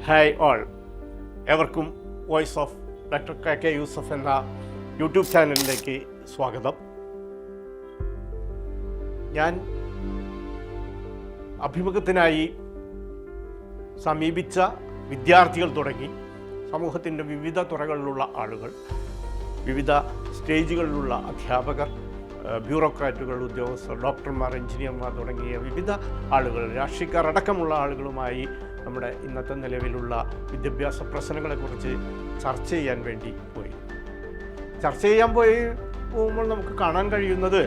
Hi all, എവർക്കും voice of doctor K Yusuf എന്ന YouTube ചാനലിലേക്ക് സ്വാഗതം. ഞാൻ അഭിമുഖത്തിനായി സമീപിച്ച വിദ്യാർത്ഥികൾ തുടങ്ങി സമൂഹത്തിൻ്റെ വിവിധ തുറകളിലുള്ള ആളുകൾ, വിവിധ സ്റ്റേജുകളിലുള്ള അധ്യാപകർ, ബ്യൂറോക്രാറ്റുകൾ, ഉദ്യോഗസ്ഥർ, ഡോക്ടർമാർ, എഞ്ചിനീയർമാർ തുടങ്ങിയ വിവിധ ആളുകൾ, രാഷ്ട്രീയക്കാർ അടക്കമുള്ള ആളുകളുമായി നമ്മുടെ ഇന്നത്തെ നിലവിലുള്ള വിദ്യാഭ്യാസ പ്രശ്നങ്ങളെക്കുറിച്ച് ചർച്ച ചെയ്യാൻ വേണ്ടി പോയി. ചർച്ച ചെയ്യാൻ പോകുമ്പോൾ നമുക്ക് കാണാൻ കഴിയുന്നത്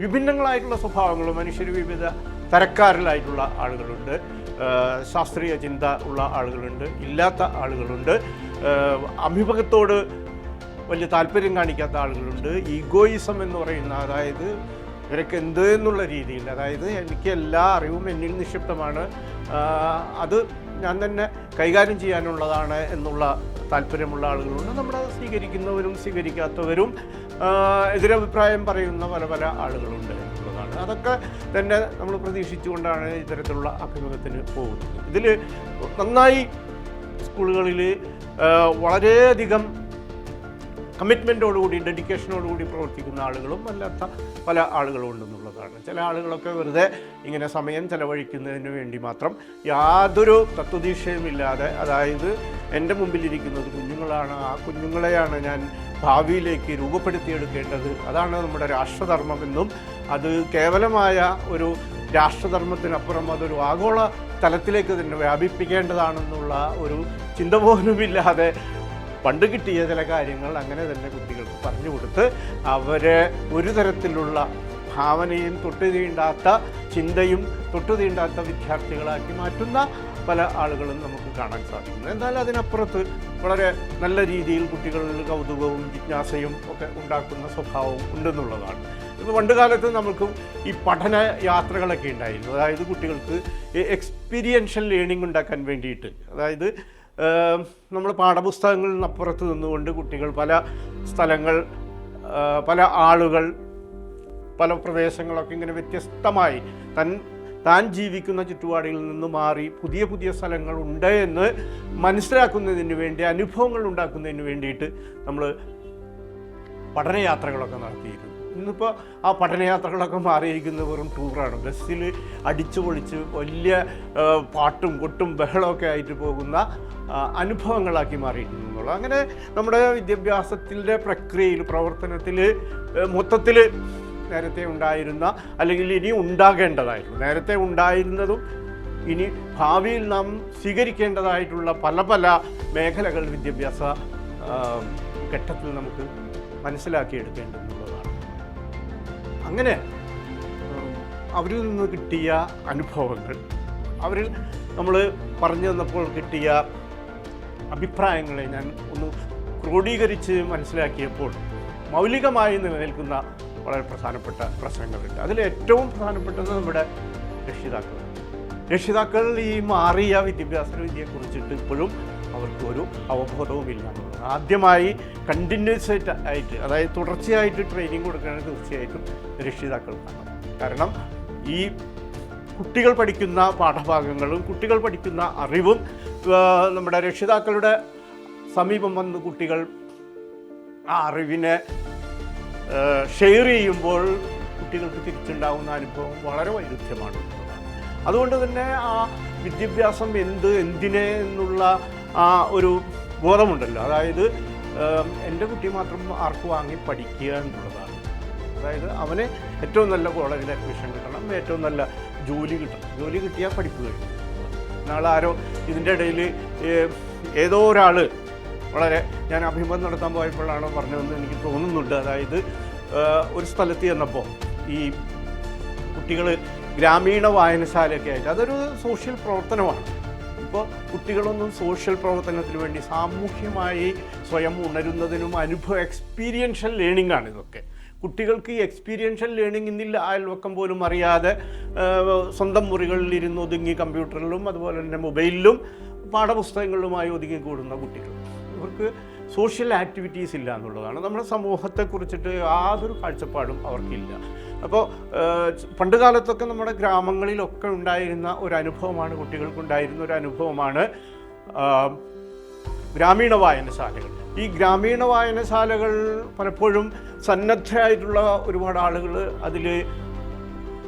വിഭിന്നങ്ങളായിട്ടുള്ള സ്വഭാവങ്ങളും മനുഷ്യർ വിവിധ തരക്കാരിലായിട്ടുള്ള ആളുകളുണ്ട്. ശാസ്ത്രീയ ചിന്ത ഉള്ള ആളുകളുണ്ട്, ഇല്ലാത്ത ആളുകളുണ്ട്, അഭിമുഖത്തോട് വലിയ താല്പര്യം കാണിക്കാത്ത ആളുകളുണ്ട്. ഈഗോയിസം എന്ന് പറയുന്ന, അതായത് ഇവരൊക്കെ എന്ത് എന്നുള്ള രീതിയിൽ, അതായത് എനിക്ക് എല്ലാ അറിവും എന്നിൽ നിക്ഷിപ്തമാണ്, അത് ഞാൻ തന്നെ കൈകാര്യം ചെയ്യാനുള്ളതാണ് എന്നുള്ള താല്പര്യമുള്ള ആളുകളുണ്ട്. നമ്മളത് സ്വീകരിക്കുന്നവരും സ്വീകരിക്കാത്തവരും എതിരഭിപ്രായം പറയുന്ന പല പല ആളുകളുണ്ട് എന്നുള്ളതാണ്. അതൊക്കെ തന്നെ നമ്മൾ പ്രതീക്ഷിച്ചുകൊണ്ടാണ് ഇത്തരത്തിലുള്ള അഭിമുഖത്തിന് പോകുന്നത്. ഇതിൽ നന്നായി സ്കൂളുകളിൽ വളരെയധികം കമ്മിറ്റ്മെൻറ്റോടുകൂടി, ഡെഡിക്കേഷനോടുകൂടി പ്രവർത്തിക്കുന്ന ആളുകളും അല്ലാത്ത പല ആളുകളും ഉണ്ടെന്നുള്ളതാണ്. ചില ആളുകളൊക്കെ വെറുതെ ഇങ്ങനെ സമയം ചെലവഴിക്കുന്നതിന് വേണ്ടി മാത്രം യാതൊരു തത്വദീക്ഷയുമില്ലാതെ, അതായത് എൻ്റെ മുമ്പിലിരിക്കുന്നത് കുഞ്ഞുങ്ങളാണ്, ആ കുഞ്ഞുങ്ങളെയാണ് ഞാൻ ഭാവിയിലേക്ക് രൂപപ്പെടുത്തിയെടുക്കേണ്ടത്, അതാണ് നമ്മുടെ രാഷ്ട്രധർമ്മമെന്നും അത് കേവലമായ ഒരു രാഷ്ട്രധർമ്മത്തിനപ്പുറം അതൊരു ആഗോള തലത്തിലേക്ക് തന്നെ വ്യാപിപ്പിക്കേണ്ടതാണെന്നുള്ള ഒരു ചിന്ത പോലുമില്ലാതെ പണ്ട് കിട്ടിയ ചില കാര്യങ്ങൾ അങ്ങനെ തന്നെ കുട്ടികൾക്ക് പറഞ്ഞു കൊടുത്ത് അവരെ ഒരു തരത്തിലുള്ള ഭാവനയും തൊട്ടു തീണ്ടാത്ത ചിന്തയും തൊട്ടു തീണ്ടാത്ത വിദ്യാർത്ഥികളാക്കി മാറ്റുന്ന പല ആളുകളും നമുക്ക് കാണാൻ സാധിക്കുന്നു. എന്നാൽ അതിനപ്പുറത്ത് വളരെ നല്ല രീതിയിൽ കുട്ടികളിൽ കൗതുകവും ജിജ്ഞാസയും ഒക്കെ ഉണ്ടാക്കുന്ന സ്വഭാവവും ഉണ്ടെന്നുള്ളതാണ്. ഇപ്പോൾ പണ്ട് കാലത്ത് നമുക്ക് ഈ പഠന യാത്രകളൊക്കെ ഉണ്ടായിരുന്നു. അതായത് കുട്ടികൾക്ക് എക്സ്പീരിയൻഷ്യൽ ലേണിംഗ് ഉണ്ടാക്കാൻ വേണ്ടിയിട്ട്, അതായത് നമ്മൾ പാഠപുസ്തകങ്ങളിൽ നിന്നപ്പുറത്ത് നിന്നുകൊണ്ട് കുട്ടികൾ പല സ്ഥലങ്ങൾ, പല ആളുകൾ, പല പ്രദേശങ്ങളൊക്കെ ഇങ്ങനെ വ്യത്യസ്തമായി താൻ ജീവിക്കുന്ന ചുറ്റുപാടുകളിൽ നിന്ന് മാറി പുതിയ പുതിയ സ്ഥലങ്ങൾ ഉണ്ട് എന്ന് മനസ്സിലാക്കുന്നതിന് വേണ്ടി, അനുഭവങ്ങൾ ഉണ്ടാക്കുന്നതിന് വേണ്ടിയിട്ട് നമ്മൾ പഠനയാത്രകളൊക്കെ നടത്തിയിരുന്നു. ഇന്നിപ്പോൾ ആ പഠനയാത്രകളൊക്കെ മാറിയിരിക്കുന്ന വെറും ടൂറാണ്. ബസ്സിൽ അടിച്ചു പൊളിച്ച് വലിയ പാട്ടും കൊട്ടും ബഹളമൊക്കെ ആയിട്ട് പോകുന്ന അനുഭവങ്ങളാക്കി മാറിയിട്ടുള്ളത്. അങ്ങനെ നമ്മുടെ വിദ്യാഭ്യാസത്തിൻ്റെ പ്രക്രിയയിൽ, പ്രവർത്തനത്തിൽ മൊത്തത്തിൽ നേരത്തെ ഉണ്ടായിരുന്ന, അല്ലെങ്കിൽ ഇനി ഉണ്ടാകേണ്ടതായിരുന്നു, നേരത്തെ ഉണ്ടായിരുന്നതും ഇനി ഭാവിയിൽ നാം സ്വീകരിക്കേണ്ടതായിട്ടുള്ള പല പല മേഖലകൾ വിദ്യാഭ്യാസ ഘട്ടത്തിൽ നമുക്ക് മനസ്സിലാക്കിയെടുക്കേണ്ടതുള്ളതാണ്. അങ്ങനെ അവരിൽ നിന്ന് കിട്ടിയ അനുഭവങ്ങൾ, അവരിൽ നമ്മൾ പറഞ്ഞു തന്നപ്പോൾ കിട്ടിയ അഭിപ്രായങ്ങളെ ഞാൻ ഒന്ന് ക്രോഡീകരിച്ച് മനസ്സിലാക്കിയപ്പോൾ മൗലികമായി നിലനിൽക്കുന്ന വളരെ പ്രധാനപ്പെട്ട പ്രശ്നങ്ങളുണ്ട്. അതിൽ ഏറ്റവും പ്രധാനപ്പെട്ടത് നമ്മുടെ രക്ഷിതാക്കൾ ഈ മാറിയ വിദ്യാഭ്യാസ രീതിയെക്കുറിച്ചിട്ട് ഇപ്പോഴും അവർക്ക് ഒരു അവബോധവുമില്ല. ആദ്യമായി കണ്ടിന്യൂസ് ആയിട്ട്, അതായത് തുടർച്ചയായിട്ട് ട്രെയിനിങ് കൊടുക്കുകയാണെങ്കിൽ തീർച്ചയായിട്ടും രക്ഷിതാക്കൾക്കാണ്. കാരണം ഈ കുട്ടികൾ പഠിക്കുന്ന പാഠഭാഗങ്ങളും കുട്ടികൾ പഠിക്കുന്ന അറിവും നമ്മുടെ രക്ഷിതാക്കളുടെ സമീപം വന്ന് കുട്ടികൾ ആ അറിവിനെ ഷെയർ ചെയ്യുമ്പോൾ കുട്ടികൾക്ക് തിരിച്ചുണ്ടാകുന്ന അനുഭവം വളരെ വൈരുദ്ധ്യമാണ്. അതുകൊണ്ട് തന്നെ ആ വിദ്യാഭ്യാസം എന്തിനെ എന്നുള്ള ആ ഒരു ബോധമുണ്ടല്ലോ, അതായത് എൻ്റെ കുട്ടി മാത്രം മാർക്ക് വാങ്ങി പഠിക്കുക എന്നുള്ളതാണ്. അതായത് അവന് ഏറ്റവും നല്ല കോളേജിൽ അഡ്മിഷൻ കിട്ടണം, ഏറ്റവും നല്ല ജോലി കിട്ടണം, ജോലി കിട്ടിയാൽ പഠിപ്പ് കഴിയും. നാളെ ആരോ ഇതിൻ്റെ ഇടയിൽ ഏതോ ഒരാൾ വളരെ, ഞാൻ അഭിമുഖം നടത്താൻ പോയപ്പോഴാണ് പറഞ്ഞതെന്ന് എനിക്ക് തോന്നുന്നുണ്ട്. അതായത് ഒരു സ്ഥലത്ത് ചെന്നപ്പോൾ ഈ കുട്ടികൾ ഗ്രാമീണ വായനശാലയൊക്കെ ആയിട്ട്, അതൊരു സോഷ്യൽ പ്രവർത്തനമാണ്. ഇപ്പോൾ കുട്ടികളൊന്നും സോഷ്യൽ പ്രവർത്തനത്തിന് വേണ്ടി സാമൂഹ്യമായി സ്വയം ഉണരുന്നതിനും എക്സ്പീരിയൻഷ്യൽ ലേണിംഗ് ആണ് ഇതൊക്കെ. കുട്ടികൾക്ക് ഈ എക്സ്പീരിയൻഷ്യൽ ലേണിംഗ് ഇന്നില്ല, അയൽവക്കം പോലും അറിയാതെ സ്വന്തം മുറികളിൽ ഇരുന്ന് ഒതുങ്ങി കമ്പ്യൂട്ടറിലും അതുപോലെ തന്നെ മൊബൈലിലും പാഠപുസ്തകങ്ങളിലുമായി ഒതുങ്ങിക്കൂടുന്ന കുട്ടികൾ, ഇവർക്ക് സോഷ്യൽ ആക്ടിവിറ്റീസ് ഇല്ല എന്നുള്ളതാണ്. നമ്മുടെ സമൂഹത്തെക്കുറിച്ചിട്ട് യാതൊരു കാഴ്ചപ്പാടും അവർക്കില്ല. അപ്പോൾ പണ്ട് കാലത്തൊക്കെ നമ്മുടെ ഗ്രാമങ്ങളിലൊക്കെ ഉണ്ടായിരുന്ന ഒരു അനുഭവമാണ്, കുട്ടികൾക്കുണ്ടായിരുന്ന ഒരു അനുഭവമാണ് ഗ്രാമീണ വായനശാലകൾ. ഈ ഗ്രാമീണ വായനശാലകൾ പലപ്പോഴും സന്നദ്ധരായിട്ടുള്ള ഒരുപാട് ആളുകൾ അതിൽ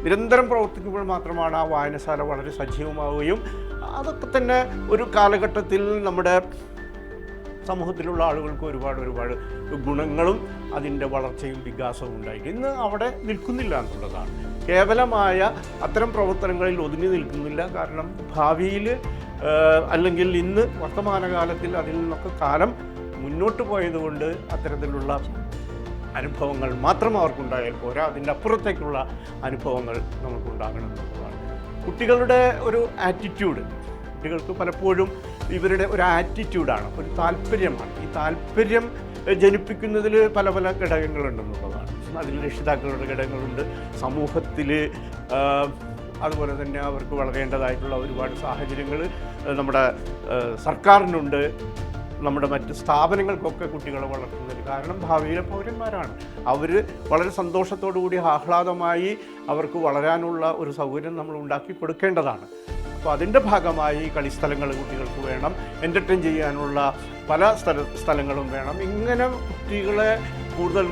നിരന്തരം പ്രവർത്തിക്കുമ്പോൾ മാത്രമാണ് ആ വായനശാല വളരെ സജീവമാവുകയും അതൊക്കെ തന്നെ ഒരു കാലഘട്ടത്തിൽ നമ്മുടെ സമൂഹത്തിലുള്ള ആളുകൾക്ക് ഒരുപാട് ഗുണങ്ങളും അതിൻ്റെ വളർച്ചയും വികാസവും ഉണ്ടായി. ഇന്ന് അവിടെ നിൽക്കുന്നില്ല എന്നുള്ളതാണ്. കേവലമായ അത്തരം പ്രവർത്തനങ്ങളിൽ ഒതുങ്ങി നിൽക്കുന്നില്ല. കാരണം ഭാവിയിൽ അല്ലെങ്കിൽ ഇന്ന് വർത്തമാനകാലത്തിൽ അതിൽ നിന്നൊക്കെ കാലം മുന്നോട്ട് പോയതുകൊണ്ട് അത്തരത്തിലുള്ള അനുഭവങ്ങൾ മാത്രം അവർക്കുണ്ടായാൽ പോരാ, അതിൻ്റെ അപ്പുറത്തേക്കുള്ള അനുഭവങ്ങൾ നമുക്കുണ്ടാകണം എന്നുള്ളതാണ്. കുട്ടികളുടെ ഒരു ആറ്റിറ്റ്യൂഡ്, കുട്ടികൾക്ക് പലപ്പോഴും ഇവരുടെ ഒരു ആറ്റിറ്റ്യൂഡാണ്, ഒരു താല്പര്യമാണ്. ഈ താല്പര്യം ജനിപ്പിക്കുന്നതിൽ പല ഘടകങ്ങളുണ്ടെന്നുള്ളതാണ്. അതിൽ രക്ഷിതാക്കളുടെ ഘടകങ്ങളുണ്ട്, സമൂഹത്തിൽ അതുപോലെ തന്നെ അവർക്ക് വളരേണ്ടതായിട്ടുള്ള ഒരുപാട് സാഹചര്യങ്ങൾ നമ്മുടെ സർക്കാരിനുണ്ട്, നമ്മുടെ മറ്റ് സ്ഥാപനങ്ങൾക്കൊക്കെ കുട്ടികളെ വളർത്തുന്നത്. കാരണം ഭാവിയിലെ പൗരന്മാരാണ് അവർ. വളരെ സന്തോഷത്തോടുകൂടി ആഹ്ലാദമായി അവർക്ക് വളരാനുള്ള ഒരു സൗകര്യം നമ്മൾ ഉണ്ടാക്കി കൊടുക്കേണ്ടതാണ്. അപ്പോൾ അതിൻ്റെ ഭാഗമായി കളിസ്ഥലങ്ങൾ കുട്ടികൾക്ക് വേണം, എൻ്റർടൈൻ ചെയ്യാനുള്ള പല സ്ഥലങ്ങളും വേണം. ഇങ്ങനെ കുട്ടികളെ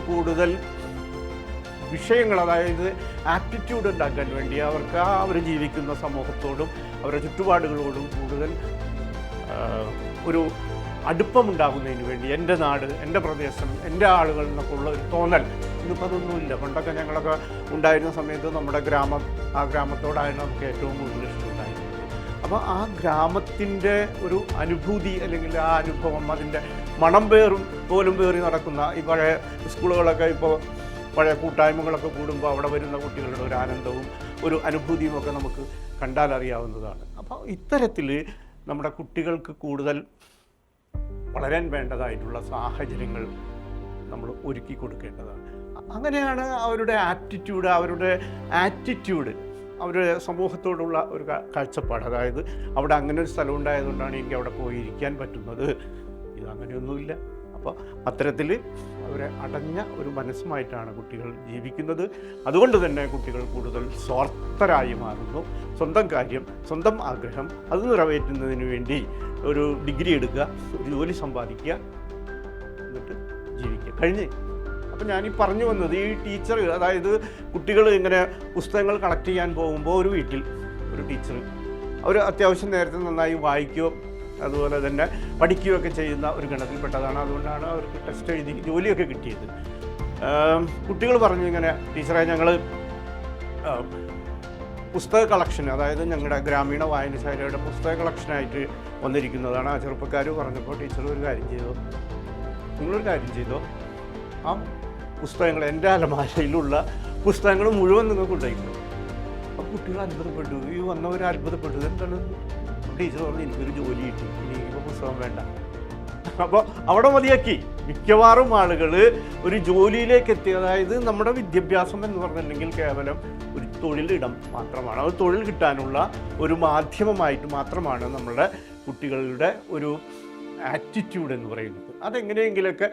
കൂടുതൽ വിഷയങ്ങൾ, അതായത് ആപ്റ്റിറ്റ്യൂഡ് ഉണ്ടാക്കാൻ വേണ്ടി അവർക്ക് അവർ ജീവിക്കുന്ന സമൂഹത്തോടും അവരുടെ ചുറ്റുപാടുകളോടും കൂടുതൽ ഒരു അടുപ്പമുണ്ടാകുന്നതിന് വേണ്ടി എൻ്റെ നാട്, എൻ്റെ പ്രദേശം, എൻ്റെ ആളുകൾ എന്നൊക്കെ ഉള്ള ഒരു തോന്നൽ ഇന്നിപ്പോൾ അതൊന്നുമില്ല. പണ്ടൊക്കെ ഞങ്ങളൊക്കെ ഉണ്ടായിരുന്ന സമയത്ത് നമ്മുടെ ആ ഗ്രാമത്തോടായിരുന്നു നമുക്ക് ഏറ്റവും കൂടുതൽ ഇഷ്ടമുണ്ടായിരുന്നത്. അപ്പോൾ ആ ഗ്രാമത്തിൻ്റെ ഒരു അനുഭൂതി അല്ലെങ്കിൽ ആ അനുഭവം, അതിൻ്റെ മണം പോലും പേറി നടക്കുന്ന ഈ പഴയ സ്കൂളുകളൊക്കെ ഇപ്പോൾ പഴയ കൂട്ടായ്മകളൊക്കെ കൂടുമ്പോൾ അവിടെ വരുന്ന കുട്ടികളുടെ ഒരു ആനന്ദവും ഒരു അനുഭൂതിയും ഒക്കെ നമുക്ക് കണ്ടാലറിയാവുന്നതാണ്. അപ്പോൾ ഇത്തരത്തിൽ നമ്മുടെ കുട്ടികൾക്ക് കൂടുതൽ വളരാൻ വേണ്ടതായിട്ടുള്ള സാഹചര്യങ്ങൾ നമ്മൾ ഒരുക്കി കൊടുക്കേണ്ടതാണ്. അങ്ങനെയാണ് അവരുടെ ആറ്റിറ്റ്യൂഡ് അവരുടെ സമൂഹത്തോടുള്ള ഒരു കാഴ്ചപ്പാട്. അതായത് അവിടെ അങ്ങനെ ഒരു സ്ഥലം ഉണ്ടായതുകൊണ്ടാണ് എനിക്ക് അവിടെ പോയിരിക്കാൻ പറ്റുന്നത്, ഇതങ്ങനെയൊന്നുമില്ല. അപ്പോൾ അത്തരത്തിൽ അവരെ അടഞ്ഞ ഒരു മനസ്സുമായിട്ടാണ് കുട്ടികൾ ജീവിക്കുന്നത്. അതുകൊണ്ട് തന്നെ കുട്ടികൾ കൂടുതൽ സ്വാർത്ഥരായി മാറുന്നു. സ്വന്തം കാര്യം, സ്വന്തം ആഗ്രഹം അത് നിറവേറ്റുന്നതിന് വേണ്ടി ഒരു ഡിഗ്രി എടുക്കുക, ഒരു ജോലി സമ്പാദിക്കുക, എന്നിട്ട് ജീവിക്കുക, കഴിഞ്ഞ്. അപ്പോൾ ഞാനീ പറഞ്ഞു വന്നത് ഈ ടീച്ചർ, അതായത് കുട്ടികൾ ഇങ്ങനെ പുസ്തകങ്ങൾ കളക്ട് ചെയ്യാൻ പോകുമ്പോൾ ഒരു വീട്ടിൽ ഒരു ടീച്ചർ അവർ അത്യാവശ്യം നേരത്തെ നന്നായി വായിക്കുകയോ അതുപോലെ തന്നെ പഠിക്കുകയൊക്കെ ചെയ്യുന്ന ഒരു ഗണത്തിൽപ്പെട്ടതാണ്. അതുകൊണ്ടാണ് അവർക്ക് ടെസ്റ്റ് എഴുതി ജോലിയൊക്കെ കിട്ടിയത്. കുട്ടികൾ പറഞ്ഞു ഇങ്ങനെ, ടീച്ചറെ ഞങ്ങൾ പുസ്തക കളക്ഷൻ, അതായത് ഞങ്ങളുടെ ഗ്രാമീണ വായനശാലയുടെ പുസ്തക കളക്ഷനായിട്ട് വന്നിരിക്കുന്നതാണ്. ആ ചെറുപ്പക്കാർ പറഞ്ഞപ്പോൾ ടീച്ചർ ഒരു കാര്യം ചെയ്തോ, നിങ്ങളൊരു കാര്യം ചെയ്തോ, ആ പുസ്തകങ്ങൾ, എൻ്റെ അലമാരയിലുള്ള പുസ്തകങ്ങൾ മുഴുവൻ നിങ്ങൾക്ക് ഉണ്ടായിരുന്നു. അപ്പോൾ കുട്ടികൾ അത്ഭുതപ്പെട്ടു, ഈ വന്നവർ അത്ഭുതപ്പെട്ടു, എന്താണ്? ടീച്ചർ പറഞ്ഞു എനിക്കൊരു ജോലി കിട്ടി, എനിക്കിപ്പോൾ പുസ്തകം വേണ്ട. അപ്പോൾ അവിടെ മതിയാക്കി. മിക്കവാറും ആളുകൾ ഒരു ജോലിയിലേക്ക് എത്തി. അതായത് നമ്മുടെ വിദ്യാഭ്യാസം എന്ന് പറഞ്ഞിട്ടുണ്ടെങ്കിൽ കേവലം ഒരു തൊഴിലിടം മാത്രമാണ്, അത് തൊഴിൽ കിട്ടാനുള്ള ഒരു മാധ്യമമായിട്ട് മാത്രമാണ് നമ്മളുടെ കുട്ടികളുടെ ഒരു ആറ്റിറ്റ്യൂഡ് എന്ന് പറയുന്നത്. അതെങ്ങനെയെങ്കിലൊക്കെ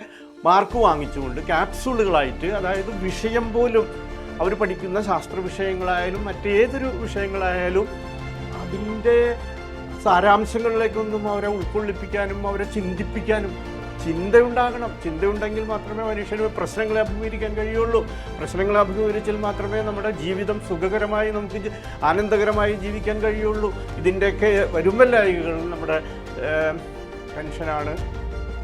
മാർക്ക് വാങ്ങിച്ചുകൊണ്ട് ക്യാപ്സൂളുകളായിട്ട്, അതായത് വിഷയം പോലും അവർ പഠിക്കുന്ന ശാസ്ത്ര വിഷയങ്ങളായാലും മറ്റേതൊരു വിഷയങ്ങളായാലും അതിൻ്റെ സാരാംശങ്ങളിലേക്കൊന്നും അവരെ ഉൾക്കൊള്ളിപ്പിക്കാനും അവരെ ചിന്തിപ്പിക്കാനും ചിന്തയുണ്ടാകണം. ചിന്തയുണ്ടെങ്കിൽ മാത്രമേ മനുഷ്യന് പ്രശ്നങ്ങളെ അഭിമുഖീകരിക്കാൻ കഴിയുള്ളൂ. പ്രശ്നങ്ങളെ അഭിമുഖീകരിച്ചാൽ മാത്രമേ നമ്മുടെ ജീവിതം സുഖകരമായി, നമുക്ക് ആനന്ദകരമായി ജീവിക്കാൻ കഴിയുള്ളൂ. ഇതിൻ്റെയൊക്കെ വരുമ്പല്ലായികൾ നമ്മുടെ ടെൻഷനാണ്,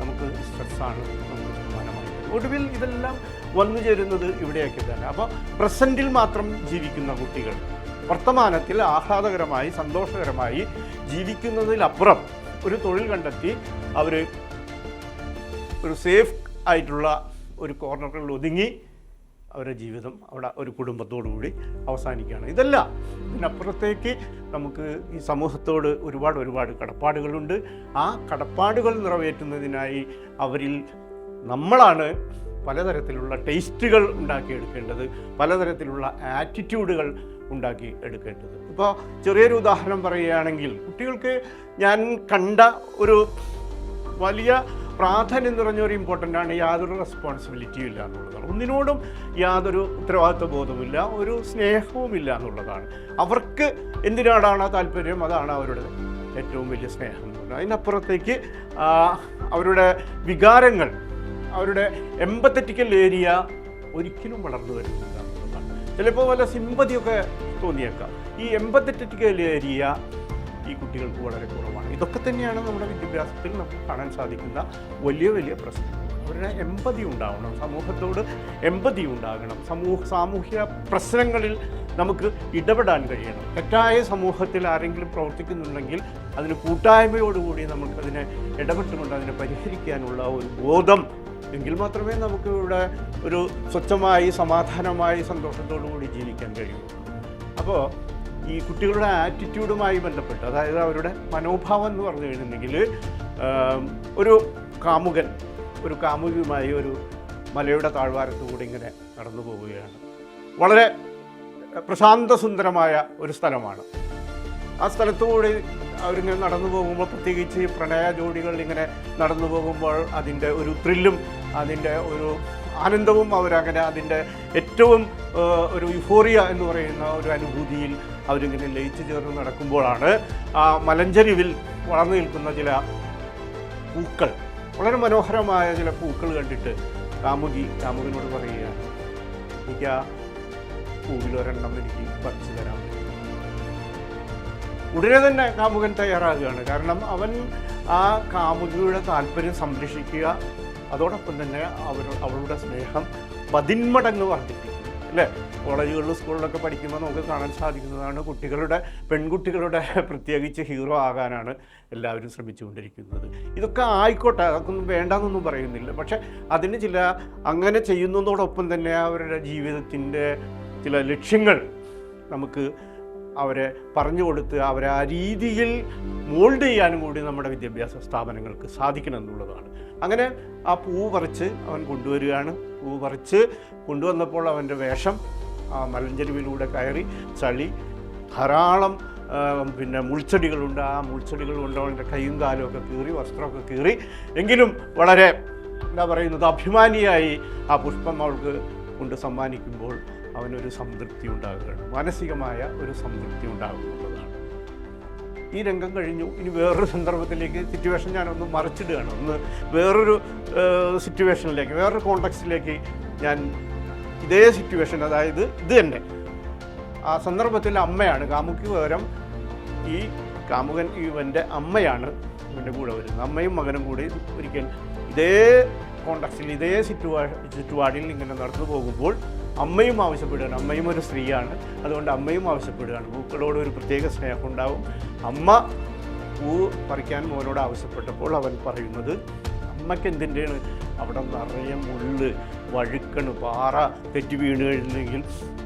നമുക്ക് സ്ട്രെസ്സാണ്, നമുക്ക് സമാനമായി. ഒടുവിൽ ഇതെല്ലാം വന്നു ചേരുന്നത് ഇവിടെയൊക്കെ തന്നെ. അപ്പോൾ പ്രസൻറ്റിൽ മാത്രം ജീവിക്കുന്ന കുട്ടികൾ വർത്തമാനത്തിൽ ആഹ്ലാദകരമായി സന്തോഷകരമായി ജീവിക്കുന്നതിലപ്പുറം ഒരു തൊഴിൽ കണ്ടെത്തി അവർ ഒരു സേഫ് ആയിട്ടുള്ള ഒരു കോർണറിൽ ഒതുങ്ങി അവരുടെ ജീവിതം അവിടെ ഒരു കുടുംബത്തോടുകൂടി അവസാനിക്കുകയാണ്. ഇതല്ല, ഇതിനപ്പുറത്തേക്ക് നമുക്ക് ഈ സമൂഹത്തോട് ഒരുപാട് കടപ്പാടുകളുണ്ട്. ആ കടപ്പാടുകൾ നിറവേറ്റുന്നതിനായി അവരിൽ നമ്മളാണ് പലതരത്തിലുള്ള ടേസ്റ്റുകൾ ഉണ്ടാക്കിയെടുക്കേണ്ടത്, പലതരത്തിലുള്ള ആറ്റിറ്റ്യൂഡുകൾ ഉണ്ടാക്കി എടുക്കേണ്ടത്. ഇപ്പോൾ ചെറിയൊരു ഉദാഹരണം പറയുകയാണെങ്കിൽ, കുട്ടികൾക്ക് ഞാൻ കണ്ട ഒരു വലിയ പ്രാധാന്യം നിറഞ്ഞൊരു ഇമ്പോർട്ടൻ്റ് ആണ്, യാതൊരു റെസ്പോൺസിബിലിറ്റിയും ഇല്ല എന്നുള്ളതാണ്. ഒന്നിനോടും യാതൊരു ഉത്തരവാദിത്വ ബോധവുമില്ല, ഒരു സ്നേഹവുമില്ല എന്നുള്ളതാണ്. അവർക്ക് എന്തിനോടാണ് താല്പര്യം, അതാണ് അവരുടെ ഏറ്റവും വലിയ സ്നേഹം. അതിനപ്പുറത്തേക്ക് അവരുടെ വികാരങ്ങൾ, അവരുടെ എമ്പത്തറ്റിക്കൽ ഏരിയ ഒരിക്കലും വളർന്നു വരുന്നില്ല എന്നുള്ളതാണ്. ചിലപ്പോൾ വല്ല സിമ്പതിയൊക്കെ തോന്നിയേക്കാം. ഈ എമ്പത്തറ്റിക്കൽ ഏരിയ ഈ കുട്ടികൾക്ക് വളരെ കുറവാണ്. ഇതൊക്കെ തന്നെയാണ് നമ്മുടെ വിദ്യാഭ്യാസത്തിൽ നമുക്ക് കാണാൻ സാധിക്കുന്ന വലിയ വലിയ പ്രശ്നങ്ങൾ. അവരുടെ എമ്പതി ഉണ്ടാവണം, സമൂഹത്തോട് എമ്പതി ഉണ്ടാകണം, സാമൂഹ്യ പ്രശ്നങ്ങളിൽ നമുക്ക് ഇടപെടാൻ കഴിയണം. തെറ്റായ സമൂഹത്തിൽ ആരെങ്കിലും പ്രവർത്തിക്കുന്നുണ്ടെങ്കിൽ അതിന് കൂട്ടായ്മയോടുകൂടി നമുക്കതിനെ ഇടപെട്ടുകൊണ്ട് അതിനെ പരിഹരിക്കാനുള്ള ഒരു ബോധം എങ്കിൽ മാത്രമേ നമുക്ക് ഇവിടെ ഒരു സ്വച്ഛമായി സമാധാനമായി സന്തോഷത്തോടു കൂടി ജീവിക്കാൻ കഴിയൂ. അപ്പോൾ ഈ കുട്ടികളുടെ ആറ്റിറ്റ്യൂഡുമായി ബന്ധപ്പെട്ട്, അതായത് അവരുടെ മനോഭാവം എന്ന് പറഞ്ഞു കഴിഞ്ഞിട്ടുണ്ടെങ്കിൽ, ഒരു കാമുകൻ ഒരു കാമുകിയുമായി ഒരു മലയുടെ താഴ്വാരത്തുകൂടി ഇങ്ങനെ നടന്നു പോവുകയാണ്. വളരെ പ്രശാന്തസുന്ദരമായ ഒരു സ്ഥലമാണ്. ആ സ്ഥലത്തുകൂടി അവരിങ്ങനെ നടന്നു പോകുമ്പോൾ, പ്രത്യേകിച്ച് പ്രണയ ജോഡികൾ ഇങ്ങനെ നടന്നു പോകുമ്പോൾ അതിൻ്റെ ഒരു ത്രില്ലും അതിൻ്റെ ഒരു ആനന്ദവും അവരങ്ങനെ അതിൻ്റെ ഏറ്റവും ഒരു യുഫോറിയ എന്ന് പറയുന്ന ഒരു അനുഭൂതിയിൽ അവരിങ്ങനെ ലയിച്ചു ചേർന്ന് നടക്കുമ്പോഴാണ് ആ മലഞ്ചരിവിൽ വളർന്നു നിൽക്കുന്ന ചില പൂക്കൾ, വളരെ മനോഹരമായ ചില പൂക്കൾ കണ്ടിട്ട് കാമുകനോട് പറയുകയാണ്, എനിക്ക് ആ പൂവിലൊരെണ്ണം എനിക്ക് പറിച്ചു തരാൻ പറ്റും. ഉടനെ തന്നെ കാമുകൻ തയ്യാറാകുകയാണ്. കാരണം അവൻ ആ കാമുകിയുടെ താല്പര്യം സംരക്ഷിക്കുക, അതോടൊപ്പം തന്നെ അവളുടെ സ്നേഹം 10 മടങ്ങ് വർദ്ധിപ്പിക്കും. അല്ലേ? കോളേജുകളിലും സ്കൂളിലൊക്കെ പഠിക്കുമ്പോൾ നമുക്ക് കാണാൻ സാധിക്കുന്നതാണ്, പെൺകുട്ടികളുടെ പ്രത്യേകിച്ച് ഹീറോ ആകാനാണ് എല്ലാവരും ശ്രമിച്ചുകൊണ്ടിരിക്കുന്നത്. ഇതൊക്കെ ആയിക്കോട്ടെ, അതൊക്കെ ഒന്നും വേണ്ടാന്നൊന്നും പറയുന്നില്ല. പക്ഷെ അതിന് അങ്ങനെ ചെയ്യുന്നതോടൊപ്പം തന്നെ അവരുടെ ജീവിതത്തിൻ്റെ ചില ലക്ഷ്യങ്ങൾ നമുക്ക് അവരെ പറഞ്ഞു കൊടുത്ത് അവരെ ആ രീതിയിൽ മോൾഡ് ചെയ്യാനും കൂടി നമ്മുടെ വിദ്യാഭ്യാസ സ്ഥാപനങ്ങൾക്ക് സാധിക്കണം എന്നുള്ളതാണ്. അങ്ങനെ ആ പൂവ് പറിച്ച് അവൻ കൊണ്ടുവരികയാണ്. പൂവ് പറിച്ച് കൊണ്ടുവന്നപ്പോൾ അവൻ്റെ വേഷം ആ മലഞ്ചെരുവിലൂടെ കയറി, ചളി, ധാരാളം മുൾച്ചെടികളുണ്ട്. ആ മുൾച്ചെടികൾ കൊണ്ട് അവൻ്റെ കൈയും കാലും ഒക്കെ കീറി, വസ്ത്രമൊക്കെ കീറി, എങ്കിലും വളരെ അഭിമാനിയായി ആ പുഷ്പം അവൾക്ക് കൊണ്ട് സമ്മാനിക്കുമ്പോൾ അവനൊരു സംതൃപ്തി ഉണ്ടാകുകയാണ്, മാനസികമായ ഒരു സംതൃപ്തി ഉണ്ടാകുന്നതാണ്. ഈ രംഗം കഴിഞ്ഞു. ഇനി വേറൊരു സന്ദർഭത്തിലേക്ക് സിറ്റുവേഷൻ ഞാനൊന്ന് മറിച്ചിടുകയാണ്. വേറൊരു സിറ്റുവേഷനിലേക്ക്, വേറൊരു കോണ്ടെക്സ്റ്റിലേക്ക് ഞാൻ ഇതേ സിറ്റുവേഷൻ, അതായത് ഇത് തന്നെ ആ സന്ദർഭത്തിൽ അമ്മയാണ് കാമുക്ക് പകരം ഈ കാമുകൻ ഇവൻ്റെ അമ്മയാണ് ഇവൻ്റെ കൂടെ വരുന്നത്. അമ്മയും മകനും കൂടി ഒരിക്കൽ ഇതേ കോണ്ടെക്സ്റ്റിൽ ഇതേ ചുറ്റുപാടിൽ ഇങ്ങനെ നടന്നു പോകുമ്പോൾ അമ്മയും ആവശ്യപ്പെടുകയാണ്. അമ്മയും ഒരു സ്ത്രീയാണ്, അതുകൊണ്ട് അമ്മയും ആവശ്യപ്പെടുകയാണ്. പൂക്കളോട് ഒരു പ്രത്യേക സ്നേഹം ഉണ്ടാവും. അമ്മ പൂ പറിക്കാൻ മോനോട് ആവശ്യപ്പെട്ടപ്പോൾ അവൻ പറയുന്നത്, അമ്മയ്ക്ക് എന്തിൻ്റെയാണ് അവിടെ നിറയെ മുള്ള്, വഴുക്കണ്, പാറ തെറ്റി വീണ് കഴിഞ്ഞെങ്കിൽ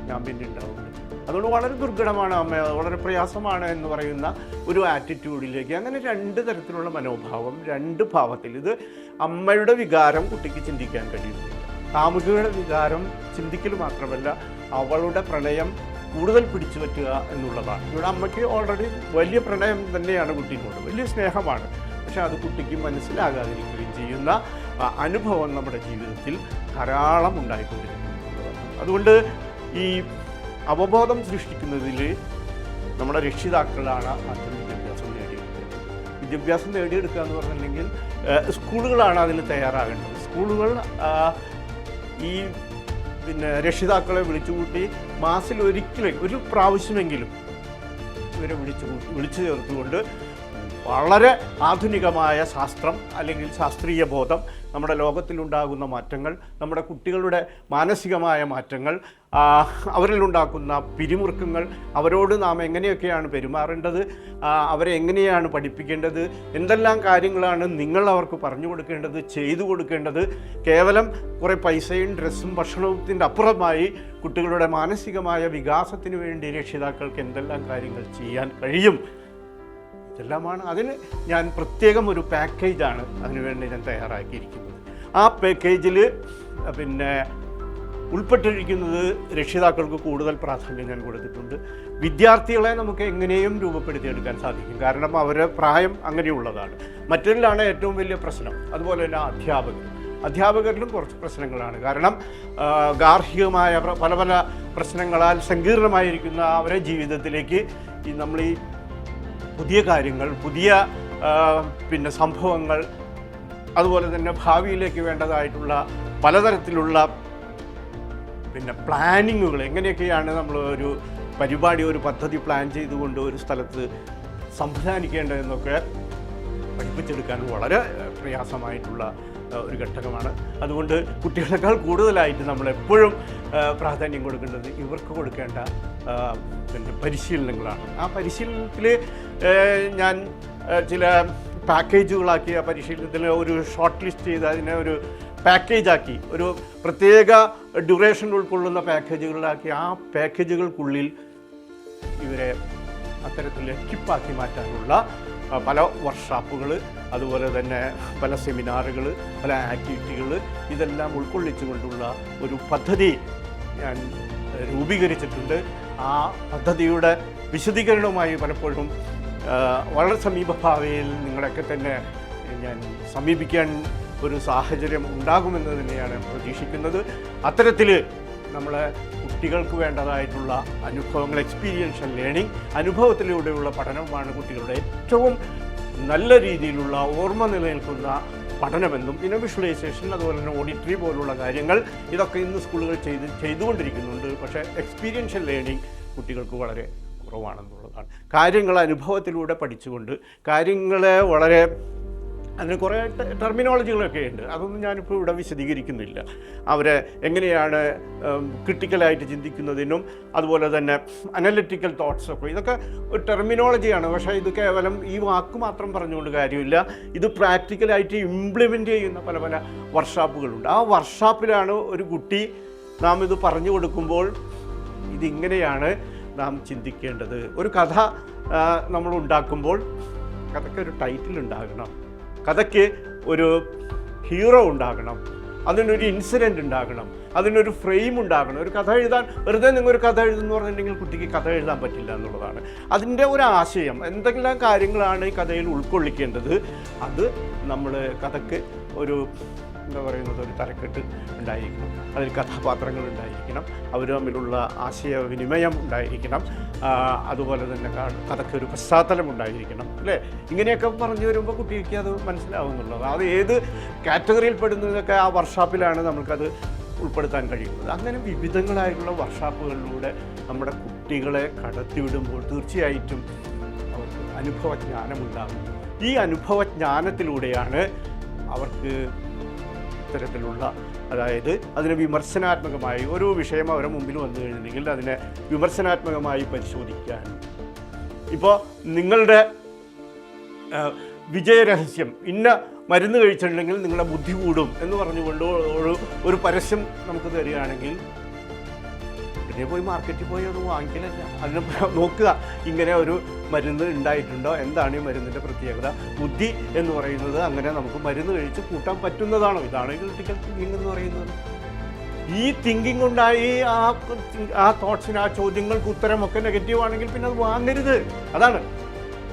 ഞാൻ പിന്നെ ഉണ്ടാവുന്നത്. അതുകൊണ്ട് വളരെ ദുർഘടമാണ് അമ്മ, വളരെ പ്രയാസമാണ് എന്ന് പറയുന്ന ഒരു ആറ്റിറ്റ്യൂഡിലേക്ക്, അങ്ങനെ 2 തരത്തിലുള്ള മനോഭാവം, 2 ഭാവത്തിൽ. ഇത് അമ്മയുടെ വികാരം കുട്ടിക്ക് ചിന്തിക്കാൻ കഴിയുന്നില്ല. കാമുകിയുടെ വികാരം ചിന്തിക്കൽ മാത്രമല്ല, അവളുടെ പ്രണയം കൂടുതൽ പിടിച്ചു പറ്റുക എന്നുള്ളതാണ്. ഇവിടെ അമ്മയ്ക്ക് ഓൾറെഡി വലിയ പ്രണയം തന്നെയാണ് കുട്ടിയോട്, വലിയ സ്നേഹമാണ്. പക്ഷെ അത് കുട്ടിക്ക് മനസ്സിലാകാതിരിക്കുകയും ചെയ്യുന്ന അനുഭവം നമ്മുടെ ജീവിതത്തിൽ ധാരാളം ഉണ്ടായിക്കൊണ്ടിരിക്കുന്നതാണ്. അതുകൊണ്ട് ഈ അവബോധം സൃഷ്ടിക്കുന്നതിൽ നമ്മുടെ രക്ഷിതാക്കളാണ് ആദ്യം വിദ്യാഭ്യാസം നേടിയെടുക്കുക എന്ന് പറഞ്ഞിട്ടുണ്ടെങ്കിൽ സ്കൂളുകളാണ് അതിന് തയ്യാറാകേണ്ടത്. സ്കൂളുകൾ ഈ രക്ഷിതാക്കളെ വിളിച്ചുകൂട്ടി മാസത്തിൽ ഒരു പ്രാവശ്യമെങ്കിലും ഇവരെ വിളിച്ചു ചേർത്തുകൊണ്ട് വളരെ ആധുനികമായ ശാസ്ത്രം അല്ലെങ്കിൽ ശാസ്ത്രീയ ബോധം, നമ്മുടെ ലോകത്തിലുണ്ടാകുന്ന മാറ്റങ്ങൾ, നമ്മുടെ കുട്ടികളുടെ മാനസികമായ മാറ്റങ്ങൾ, അവരിലുണ്ടാക്കുന്ന പിരിമുറുക്കങ്ങൾ, അവരോട് നാം എങ്ങനെയൊക്കെയാണ് പെരുമാറേണ്ടത്, അവരെ എങ്ങനെയാണ് പഠിപ്പിക്കേണ്ടത്, എന്തെല്ലാം കാര്യങ്ങളാണ് നിങ്ങൾ അവർക്ക് പറഞ്ഞു കൊടുക്കേണ്ടത്, ചെയ്തു കൊടുക്കേണ്ടത്, കേവലം കുറേ പൈസയും ഡ്രസ്സും ഭക്ഷണത്തിൻ്റെ അപ്പുറമായി കുട്ടികളുടെ മാനസികമായ വികാസത്തിന് വേണ്ടി രക്ഷിതാക്കൾക്ക് എന്തെല്ലാം കാര്യങ്ങൾ ചെയ്യാൻ കഴിയും, ഇതെല്ലാമാണ്. അതിന് ഞാൻ പ്രത്യേകം ഒരു പാക്കേജാണ് അതിനുവേണ്ടി ഞാൻ തയ്യാറാക്കിയിരിക്കുന്നത്. ആ പാക്കേജിൽ ഉൾപ്പെട്ടിരിക്കുന്നത് രക്ഷിതാക്കൾക്ക് കൂടുതൽ പ്രാധാന്യം ഞാൻ കൊടുത്തിട്ടുണ്ട്. വിദ്യാർത്ഥികളെ നമുക്ക് എങ്ങനെയും രൂപപ്പെടുത്തിയെടുക്കാൻ സാധിക്കും, കാരണം അവരുടെ പ്രായം അങ്ങനെയുള്ളതാണ്. മറ്റൊരിലാണ് ഏറ്റവും വലിയ പ്രശ്നം. അതുപോലെ തന്നെ അധ്യാപകരിലും കുറച്ച് പ്രശ്നങ്ങളാണ്. കാരണം ഗാർഹികമായ പല പല പ്രശ്നങ്ങളാൽ സങ്കീർണമായിരിക്കുന്ന അവരുടെ ജീവിതത്തിലേക്ക് നമ്മൾ ഈ പുതിയ കാര്യങ്ങൾ, പുതിയ സംഭവങ്ങൾ, അതുപോലെ തന്നെ ഭാവിയിലേക്ക് വേണ്ടതായിട്ടുള്ള പലതരത്തിലുള്ള പ്ലാനിങ്ങുകൾ, എങ്ങനെയൊക്കെയാണ് നമ്മൾ ഒരു പരിപാടി, ഒരു പദ്ധതി പ്ലാൻ ചെയ്തുകൊണ്ട് ഒരു സ്ഥലത്ത് സംവിധാനിക്കേണ്ടതെന്നൊക്കെ പഠിപ്പിച്ചെടുക്കാൻ വളരെ പ്രയാസമായിട്ടുള്ള ഒരു ഘട്ടകമാണ്. അതുകൊണ്ട് കുട്ടികളെക്കാൾ കൂടുതലായിട്ട് നമ്മളെപ്പോഴും പ്രാധാന്യം കൊടുക്കേണ്ടത് ഇവർക്ക് കൊടുക്കേണ്ട പരിശീലനങ്ങളാണ്. ആ പരിശീലനത്തിൽ ഞാൻ ചില പാക്കേജുകളാക്കി, ആ പരിശീലനത്തിൽ ഒരു ഷോർട്ട് ലിസ്റ്റ് ചെയ്ത് അതിനെ ഒരു പാക്കേജാക്കി, ഒരു പ്രത്യേക ഡ്യൂറേഷൻ ഉൾക്കൊള്ളുന്ന പാക്കേജുകളിലാക്കി ആ പാക്കേജുകൾക്കുള്ളിൽ ഇവരെ അത്തരത്തിൽ എക്വിപ്പാക്കി മാറ്റാനുള്ള പല വർക്ക്ഷോപ്പുകൾ, അതുപോലെ തന്നെ പല സെമിനാറുകൾ, പല ആക്ടിവിറ്റികൾ, ഇതെല്ലാം ഉൾക്കൊള്ളിച്ചുകൊണ്ടുള്ള ഒരു പദ്ധതി ഞാൻ രൂപീകരിച്ചിട്ടുണ്ട്. ആ പദ്ധതിയുടെ വിശദീകരണവുമായി പലപ്പോഴും വളരെ സമീപഭാവിയിൽ നിങ്ങളൊക്കെ തന്നെ ഞാൻ സമീപിക്കാൻ ഒരു സാഹചര്യം ഉണ്ടാകുമെന്ന് തന്നെയാണ് പ്രതീക്ഷിക്കുന്നത്. അത്തരത്തിൽ നമ്മളെ കുട്ടികൾക്ക് വേണ്ടതായിട്ടുള്ള അനുഭവങ്ങൾ, എക്സ്പീരിയൻഷ്യൽ ലേണിംഗ്, അനുഭവത്തിലൂടെയുള്ള പഠനമാണ് കുട്ടികളുടെ ഏറ്റവും നല്ല രീതിയിലുള്ള ഓർമ്മ നിലനിൽക്കുന്ന പഠനമെന്നും പിന്നെ വിഷ്വലൈസേഷൻ, അതുപോലെ തന്നെ ഓഡിറ്ററി പോലുള്ള കാര്യങ്ങൾ, ഇതൊക്കെ ഇന്ന് സ്കൂളുകൾ ചെയ്തുകൊണ്ടിരിക്കുന്നുണ്ട്. പക്ഷേ എക്സ്പീരിയൻഷ്യൽ ലേണിംഗ് കുട്ടികൾക്ക് വളരെ കുറവാണെന്നുള്ളതാണ്. കാര്യങ്ങൾ അനുഭവത്തിലൂടെ പഠിച്ചുകൊണ്ട് കാര്യങ്ങളെ വളരെ അതിന് കുറേ ടെർമിനോളജികളൊക്കെ ഉണ്ട്, അതൊന്നും ഞാനിപ്പോൾ ഇവിടെ വിശദീകരിക്കുന്നില്ല. അവരെ എങ്ങനെയാണ് ക്രിട്ടിക്കലായിട്ട് ചിന്തിക്കുന്നതിനും അതുപോലെ തന്നെ അനലിറ്റിക്കൽ തോട്ട്സൊക്കെ, ഇതൊക്കെ ഒരു ടെർമിനോളജിയാണ്. പക്ഷേ ഇത് കേവലം ഈ വാക്ക് മാത്രം പറഞ്ഞുകൊണ്ട് കാര്യമില്ല. ഇത് പ്രാക്ടിക്കലായിട്ട് ഇംപ്ലിമെൻ്റ് ചെയ്യുന്ന പല പല വർക്ക്ഷോപ്പുകളുണ്ട്. ആ വർക്ക്ഷോപ്പിലാണ് ഒരു കുട്ടി നാം ഇത് പറഞ്ഞു കൊടുക്കുമ്പോൾ ഇതിങ്ങനെയാണ് നാം ചിന്തിക്കേണ്ടത്. ഒരു കഥ നമ്മൾ ഉണ്ടാക്കുമ്പോൾ കഥയ്ക്ക് ഒരു ടൈറ്റിൽ ഉണ്ടാകണം, കഥയ്ക്ക് ഒരു ഹീറോ ഉണ്ടാകണം, അതിനൊരു ഇൻസിഡൻറ്റ് ഉണ്ടാകണം, അതിനൊരു ഫ്രെയിം ഉണ്ടാകണം. ഒരു കഥ എഴുതാൻ വെറുതെ നിങ്ങളൊരു കഥ എഴുതുന്നു പറഞ്ഞിട്ടുണ്ടെങ്കിൽ കുട്ടിക്ക് കഥ എഴുതാൻ പറ്റില്ല എന്നുള്ളതാണ്. അതിൻ്റെ ഒരു ആശയം, എന്തെല്ലാം കാര്യങ്ങളാണ് ഈ കഥയിൽ ഉൾക്കൊള്ളിക്കേണ്ടത്, അത് നമ്മൾ കഥയ്ക്ക് ഒരു ഒരു തലക്കെട്ട് ഉണ്ടായിരിക്കണം, അതിൽ കഥാപാത്രങ്ങൾ ഉണ്ടായിരിക്കണം, അവർ തമ്മിലുള്ള ആശയവിനിമയം ഉണ്ടായിരിക്കണം, അതുപോലെ തന്നെ കഥയ്ക്ക് ഒരു പശ്ചാത്തലം ഉണ്ടായിരിക്കണം, അല്ലേ? ഇങ്ങനെയൊക്കെ പറഞ്ഞു വരുമ്പോൾ കുട്ടിക്ക് അത് മനസ്സിലാവുന്നുള്ളത്. അത് ഏത് കാറ്റഗറിയിൽ പെടുന്നതൊക്കെ ആ വർക്ക്ഷോപ്പിലാണ് നമുക്കത് ഉൾപ്പെടുത്താൻ കഴിയുന്നത്. അങ്ങനെ വിവിധങ്ങളായിട്ടുള്ള വർക്ക്ഷോപ്പുകളിലൂടെ നമ്മുടെ കുട്ടികളെ കടത്തിവിടുമ്പോൾ തീർച്ചയായിട്ടും അവർക്ക് അനുഭവജ്ഞാനമുണ്ടാകും. ഈ അനുഭവജ്ഞാനത്തിലൂടെയാണ് അവർക്ക് ഇത്തരത്തിലുള്ള, അതായത് അതിനെ വിമർശനാത്മകമായി ഒരു വിഷയം അവരുടെ മുമ്പിൽ വന്നു കഴിഞ്ഞിട്ടുണ്ടെങ്കിൽ അതിനെ വിമർശനാത്മകമായി പരിശോധിക്കാൻ. ഇപ്പോൾ നിങ്ങളുടെ വിജയരഹസ്യം ഇന്ന മരുന്ന് കഴിച്ചിട്ടുണ്ടെങ്കിൽ നിങ്ങളുടെ ബുദ്ധി കൂടും എന്ന് പറഞ്ഞുകൊണ്ട് ഒരു പരസ്യം നമുക്ക് തരികയാണെങ്കിൽ പിന്നെ പോയി മാർക്കറ്റിൽ പോയി അത് വാങ്ങിക്കലല്ല, അതിനെ നോക്കുക ഇങ്ങനെ ഒരു മരുന്ന് ഉണ്ടായിട്ടുണ്ടോ, എന്താണ് ഈ മരുന്നിൻ്റെ പ്രത്യേകത. ബുദ്ധി എന്ന് പറയുന്നത് അങ്ങനെ നമുക്ക് മരുന്ന് കഴിച്ച് കൂട്ടാൻ പറ്റുന്നതാണോ? ഇതാണ് ക്രിട്ടിക്കൽ തിങ്കിങ് എന്ന് പറയുന്നത്. ഈ തിങ്കിങ് ഉണ്ടായി ആ തോട്ട്സിന്, ആ ചോദ്യങ്ങൾക്ക് ഉത്തരമൊക്കെ നെഗറ്റീവ് ആണെങ്കിൽ പിന്നെ അത് വാങ്ങരുത്. അതാണ്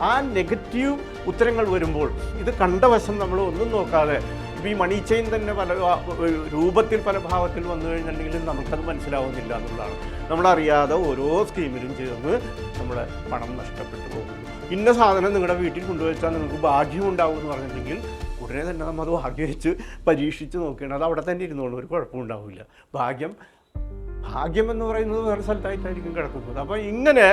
ആ നെഗറ്റീവ് ഉത്തരങ്ങൾ വരുമ്പോൾ ഇത് കണ്ട വശം നമ്മൾ ഒന്നും നോക്കാതെ, ഇപ്പോൾ ഈ മണി ചെയിൻ തന്നെ പല രൂപത്തിൽ പല ഭാവത്തിൽ വന്നു കഴിഞ്ഞിട്ടുണ്ടെങ്കിലും നമുക്കത് മനസ്സിലാവുന്നില്ല എന്നുള്ളതാണ്. നമ്മളറിയാതെ ഓരോ സ്കീമിലും ചേർന്ന് നമ്മുടെ പണം നഷ്ടപ്പെട്ടു പോകുന്നു. ഇന്ന സാധനം നിങ്ങളുടെ വീട്ടിൽ കൊണ്ടുവച്ചാൽ നിങ്ങൾക്ക് ഭാഗ്യമുണ്ടാവും എന്ന് പറഞ്ഞിട്ടുണ്ടെങ്കിൽ ഉടനെ തന്നെ നമ്മൾ അത് ഭാഗ്യം വെച്ച് പരീക്ഷിച്ച് നോക്കുകയാണ്. അത് അവിടെ തന്നെ ഇരുന്നോളൂ, ഒരു കുഴപ്പമുണ്ടാവില്ല. ഭാഗ്യം എന്ന് പറയുന്നത് വേറെ സ്ഥലത്തായിട്ടായിരിക്കും കിടക്കുന്നത്. അപ്പോൾ ഇങ്ങനെ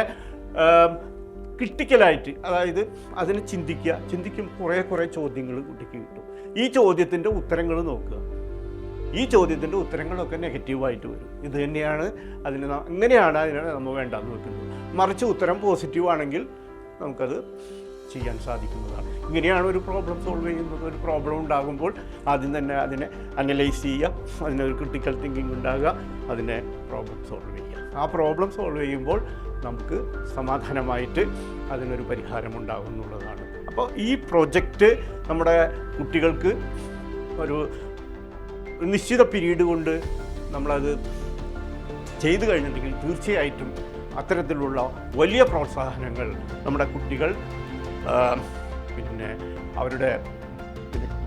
ക്രിട്ടിക്കലായിട്ട്, അതായത് അതിനെ ചിന്തിക്കും കുറേ ചോദ്യങ്ങൾ കുട്ടിക്ക് കിട്ടും. ഈ ചോദ്യത്തിൻ്റെ ഉത്തരങ്ങൾ നോക്കുക. ഈ ചോദ്യത്തിൻ്റെ ഉത്തരങ്ങളൊക്കെ നെഗറ്റീവായിട്ട് വരും. ഇത് തന്നെയാണ് ഇങ്ങനെയാണ് അതിനെ നമ്മൾ വേണ്ടാന്ന് വെക്കുന്നത്. മറിച്ച് ഉത്തരം പോസിറ്റീവ് ആണെങ്കിൽ നമുക്കത് ചെയ്യാൻ സാധിക്കുന്നതാണ്. ഇങ്ങനെയാണ് ഒരു പ്രോബ്ലം സോൾവ് ചെയ്യുന്നത്. ഒരു പ്രോബ്ലം ഉണ്ടാകുമ്പോൾ ആദ്യം തന്നെ അതിനെ അനലൈസ് ചെയ്യുക, അതിനൊരു ക്രിട്ടിക്കൽ തിങ്കിങ് ഉണ്ടാകുക, അതിനെ പ്രോബ്ലം സോൾവ് ചെയ്യുക. ആ പ്രോബ്ലം സോൾവ് ചെയ്യുമ്പോൾ നമുക്ക് സമാധാനമായിട്ട് അതിനൊരു പരിഹാരമുണ്ടാകും എന്നുള്ളതാണ്. അപ്പോൾ ഈ പ്രൊജക്റ്റ് നമ്മുടെ കുട്ടികൾക്ക് ഒരു നിശ്ചിത പീരീഡ് കൊണ്ട് നമ്മളത് ചെയ്തു കഴിഞ്ഞിട്ടുണ്ടെങ്കിൽ തീർച്ചയായിട്ടും അത്തരത്തിലുള്ള വലിയ പ്രോത്സാഹനങ്ങൾ നമ്മുടെ കുട്ടികൾ പിന്നെ അവരുടെ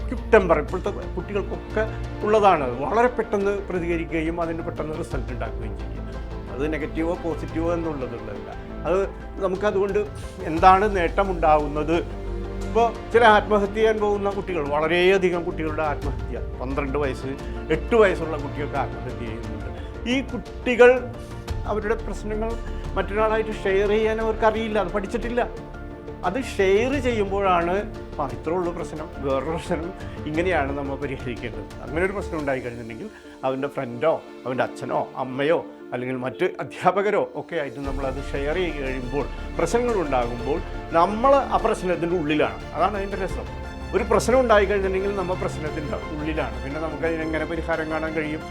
ക്വിക്ക് ടെമ്പർ ഇപ്പോഴത്തെ കുട്ടികൾക്കൊക്കെ ഉള്ളതാണ്. വളരെ പെട്ടെന്ന് പ്രതികരിക്കുകയും അതിന് പെട്ടെന്ന് റിസൾട്ട് ഉണ്ടാക്കുകയും ചെയ്യും. അത് നെഗറ്റീവോ പോസിറ്റീവോ എന്നുള്ളതുള്ളതല്ല. അത് നമുക്കതുകൊണ്ട് എന്താണ് നേട്ടമുണ്ടാകുന്നത്? ഇപ്പോൾ ചില ആത്മഹത്യ ചെയ്യാൻ പോകുന്ന കുട്ടികൾ, വളരെയധികം കുട്ടികളുടെ ആത്മഹത്യ, 12 വയസ്സ് 8 വയസ്സുള്ള കുട്ടികൾക്ക് ആത്മഹത്യ ചെയ്യുന്നുണ്ട്. ഈ കുട്ടികൾ അവരുടെ പ്രശ്നങ്ങൾ മറ്റൊരാളായിട്ട് ഷെയർ ചെയ്യാൻ അവർക്കറിയില്ല, അത് പഠിച്ചിട്ടില്ല. അത് ഷെയർ ചെയ്യുമ്പോഴാണ് ഇത്രേ ഉള്ളൂ പ്രശ്നം, വേറൊരു പ്രശ്നം ഇങ്ങനെയാണ് നമ്മൾ പരിഹരിക്കേണ്ടത്. അങ്ങനെ ഒരു പ്രശ്നം ഉണ്ടായിക്കഴിഞ്ഞിട്ടുണ്ടെങ്കിൽ അവൻ്റെ ഫ്രണ്ടോ അവൻ്റെ അച്ഛനോ അമ്മയോ അല്ലെങ്കിൽ മറ്റ് അധ്യാപകരോ ഒക്കെ ആയിട്ട് നമ്മളത് ഷെയർ ചെയ്ത് കഴിയുമ്പോൾ, പ്രശ്നങ്ങൾ ഉണ്ടാകുമ്പോൾ നമ്മൾ ആ പ്രശ്നത്തിൻ്റെ ഉള്ളിലാണ്. അതാണ് അതിൻ്റെ രസം. ഒരു പ്രശ്നം ഉണ്ടായിക്കഴിഞ്ഞിട്ടുണ്ടെങ്കിൽ നമ്മൾ പ്രശ്നത്തിൻ്റെ ഉള്ളിലാണ്. പിന്നെ നമുക്ക് അതിനെങ്ങനെ പരിഹാരം കാണാൻ കഴിയും?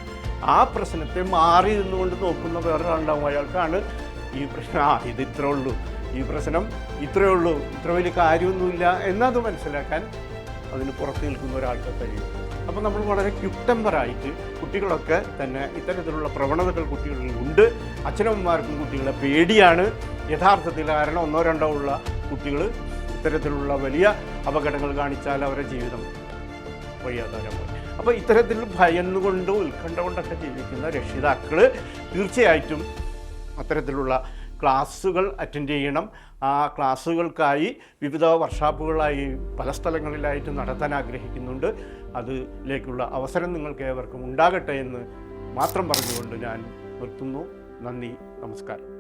ആ പ്രശ്നത്തെ മാറി നിന്നുകൊണ്ട് നോക്കുന്ന വേറൊരാളുണ്ടാവും. അയാൾക്കാണ് ഈ പ്രശ്നം ഇത് ഇത്രേ ഉള്ളൂ, ഈ പ്രശ്നം ഇത്രയേ ഉള്ളൂ, ഇത്ര വലിയ കാര്യമൊന്നുമില്ല എന്നത് മനസ്സിലാക്കാൻ അതിന് പുറത്ത് നിൽക്കുന്ന ഒരാൾക്ക് കഴിയും. അപ്പോൾ നമ്മൾ വളരെ ക്വിക്ക് ടെമ്പറായിട്ട് കുട്ടികളൊക്കെ തന്നെ ഇത്തരത്തിലുള്ള പ്രവണതകൾ കുട്ടികളിലുണ്ട്. അച്ഛനമ്മമാർക്കും കുട്ടികളെ പേടിയാണ് യഥാർത്ഥത്തിൽ. കാരണം 1 or 2 ഉള്ള കുട്ടികൾ ഇത്തരത്തിലുള്ള വലിയ അപകടങ്ങൾ കാണിച്ചാൽ അവരുടെ ജീവിതം വഴിയാധാരമായി. അപ്പോൾ ഇത്തരത്തിൽ ഭയന്നുകൊണ്ട് ഉത്കണ്ഠ കൊണ്ടൊക്കെ ജീവിക്കുന്ന രക്ഷിതാക്കൾ തീർച്ചയായിട്ടും അത്തരത്തിലുള്ള ക്ലാസ്സുകൾ അറ്റൻഡ് ചെയ്യണം. ആ ക്ലാസ്സുകൾക്കായി വിവിധ വർക്ക്ഷോപ്പുകളായി പല സ്ഥലങ്ങളിലായിട്ട് നടത്താൻ ആഗ്രഹിക്കുന്നുണ്ട്. അതിലേക്കുള്ള അവസരം നിങ്ങൾക്ക് ഏവർക്കും ഉണ്ടാകട്ടെ എന്ന് മാത്രം പറഞ്ഞുകൊണ്ട് ഞാൻ നിർത്തുന്നു. നന്ദി, നമസ്കാരം.